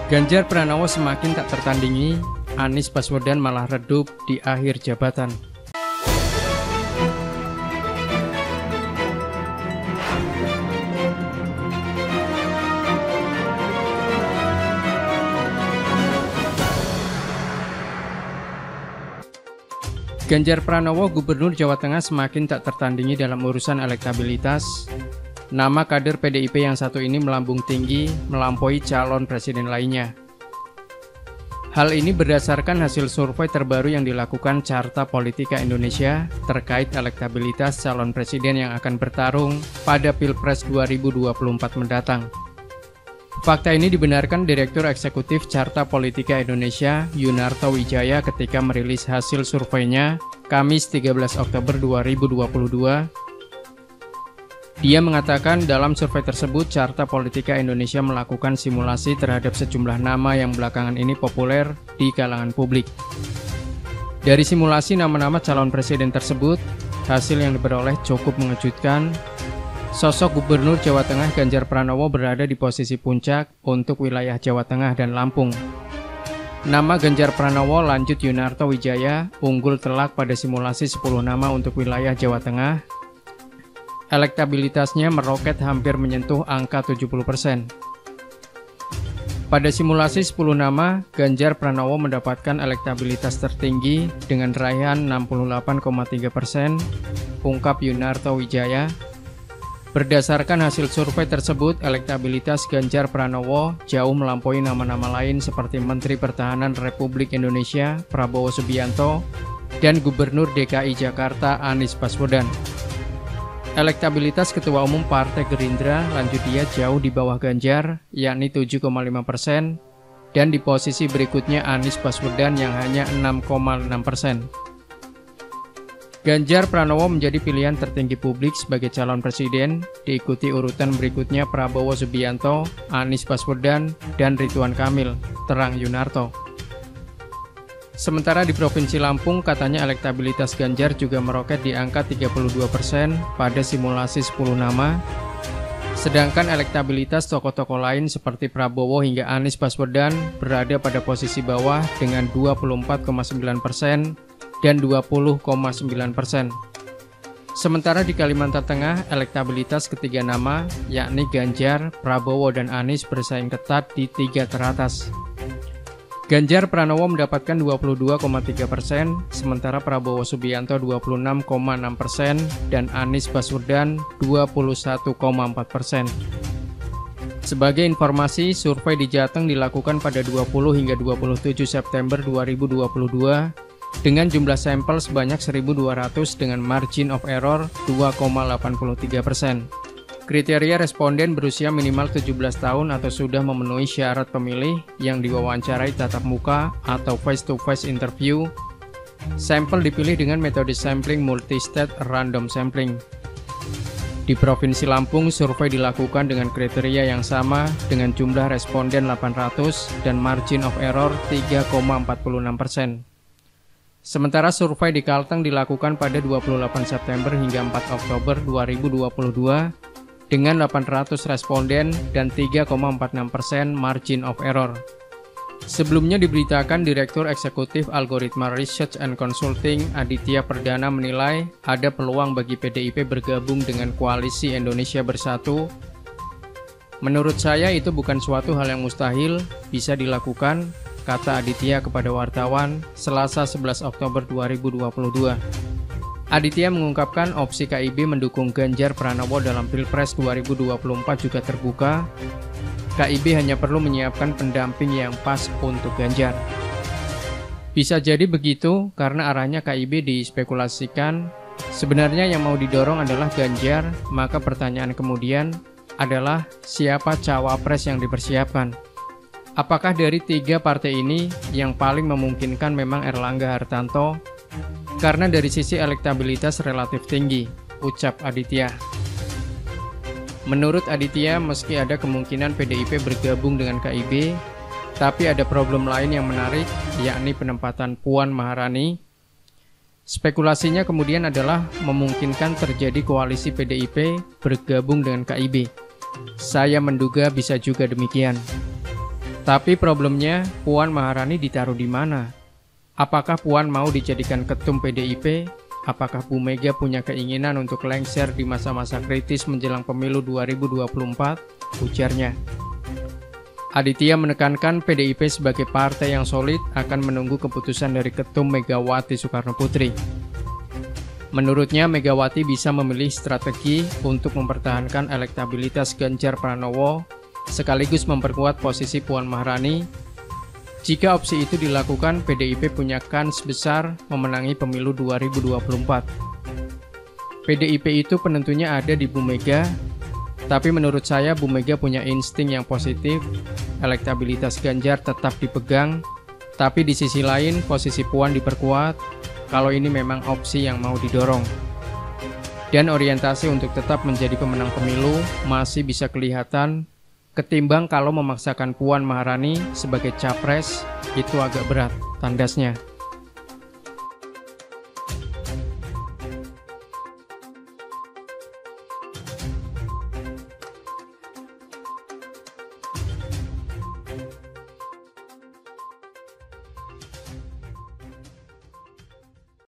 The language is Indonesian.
Ganjar Pranowo semakin tak tertandingi, Anies Baswedan malah redup di akhir jabatan. Ganjar Pranowo, Gubernur Jawa Tengah, semakin tak tertandingi dalam urusan elektabilitas. Nama kader PDIP yang satu ini melambung tinggi, melampaui calon presiden lainnya. Hal ini berdasarkan hasil survei terbaru yang dilakukan Carta Politika Indonesia terkait elektabilitas calon presiden yang akan bertarung pada Pilpres 2024 mendatang. Fakta ini dibenarkan Direktur Eksekutif Carta Politika Indonesia, Yunarto Wijaya, ketika merilis hasil surveinya Kamis 13 Oktober 2022. Dia mengatakan dalam survei tersebut, Carta Politika Indonesia melakukan simulasi terhadap sejumlah nama yang belakangan ini populer di kalangan publik. Dari simulasi nama-nama calon presiden tersebut, hasil yang diperoleh cukup mengejutkan. Sosok Gubernur Jawa Tengah Ganjar Pranowo berada di posisi puncak untuk wilayah Jawa Tengah dan Lampung. Nama Ganjar Pranowo, lanjut Yunarto Wijaya, unggul telak pada simulasi 10 nama untuk wilayah Jawa Tengah. Elektabilitasnya meroket hampir menyentuh angka 70%. Pada simulasi 10 nama, Ganjar Pranowo mendapatkan elektabilitas tertinggi dengan raihan 68,3%, ungkap Yunarto Wijaya. Berdasarkan hasil survei tersebut, elektabilitas Ganjar Pranowo jauh melampaui nama-nama lain seperti Menteri Pertahanan Republik Indonesia Prabowo Subianto dan Gubernur DKI Jakarta Anies Baswedan. Elektabilitas Ketua Umum Partai Gerindra, lanjut dia, jauh di bawah Ganjar, yakni 7,5%, dan di posisi berikutnya Anies Baswedan yang hanya 6,6%. Ganjar Pranowo menjadi pilihan tertinggi publik sebagai calon presiden, diikuti urutan berikutnya Prabowo Subianto, Anies Baswedan, dan Ridwan Kamil, terang Yunarto. Sementara di Provinsi Lampung, katanya elektabilitas Ganjar juga meroket di angka 32% pada simulasi 10 nama. Sedangkan elektabilitas tokoh-tokoh lain seperti Prabowo hingga Anies Baswedan berada pada posisi bawah dengan 24,9% dan 20,9%. Sementara di Kalimantan Tengah, elektabilitas ketiga nama, yakni Ganjar, Prabowo, dan Anies bersaing ketat di 3 teratas. Ganjar Pranowo mendapatkan 22,3%, sementara Prabowo Subianto 26,6% dan Anies Baswedan 21,4%. Sebagai informasi, survei di Jateng dilakukan pada 20 hingga 27 September 2022 dengan jumlah sampel sebanyak 1.200 dengan margin of error 2,83%. Kriteria responden berusia minimal 17 tahun atau sudah memenuhi syarat pemilih yang diwawancarai tatap muka atau face-to-face interview. Sampel dipilih dengan metode sampling multi-state random sampling. Di Provinsi Lampung, survei dilakukan dengan kriteria yang sama dengan jumlah responden 800 dan margin of error 3,46%. Sementara survei di Kalteng dilakukan pada 28 September hingga 4 Oktober 2022 dengan 800 responden dan 3,46% margin of error. Sebelumnya diberitakan Direktur Eksekutif Algoritma Research and Consulting Aditya Perdana menilai ada peluang bagi PDIP bergabung dengan Koalisi Indonesia Bersatu. Menurut saya itu bukan suatu hal yang mustahil, bisa dilakukan, kata Aditya kepada wartawan Selasa 11 Oktober 2022. Aditya mengungkapkan opsi KIB mendukung Ganjar Pranowo dalam Pilpres 2024 juga terbuka. KIB hanya perlu menyiapkan pendamping yang pas untuk Ganjar. Bisa jadi begitu karena arahnya KIB dispekulasikan. Sebenarnya yang mau didorong adalah Ganjar, maka pertanyaan kemudian adalah siapa cawapres yang dipersiapkan? Apakah dari 3 partai ini yang paling memungkinkan memang Erlangga Hartanto? Karena dari sisi elektabilitas relatif tinggi, ucap Aditya. Menurut Aditya, meski ada kemungkinan PDIP bergabung dengan KIB, tapi ada problem lain yang menarik, yakni penempatan Puan Maharani. Spekulasinya kemudian adalah memungkinkan terjadi koalisi PDIP bergabung dengan KIB. Saya menduga bisa juga demikian. Tapi problemnya, Puan Maharani ditaruh di mana? Apakah Puan mau dijadikan ketum PDIP? Apakah Bu Mega punya keinginan untuk lengser di masa-masa kritis menjelang pemilu 2024? Ujarnya. Aditya menekankan PDIP sebagai partai yang solid akan menunggu keputusan dari Ketum Megawati Soekarnoputri. Menurutnya, Megawati bisa memilih strategi untuk mempertahankan elektabilitas Ganjar Pranowo sekaligus memperkuat posisi Puan Maharani. Jika opsi itu dilakukan, PDIP punya kans besar memenangi pemilu 2024. PDIP itu penentunya ada di Bu Mega. Tapi menurut saya Bu Mega punya insting yang positif, elektabilitas Ganjar tetap dipegang, tapi di sisi lain posisi Puan diperkuat kalau ini memang opsi yang mau didorong. Dan orientasi untuk tetap menjadi pemenang pemilu masih bisa kelihatan ketimbang kalau memaksakan Puan Maharani sebagai capres itu agak berat, tandasnya.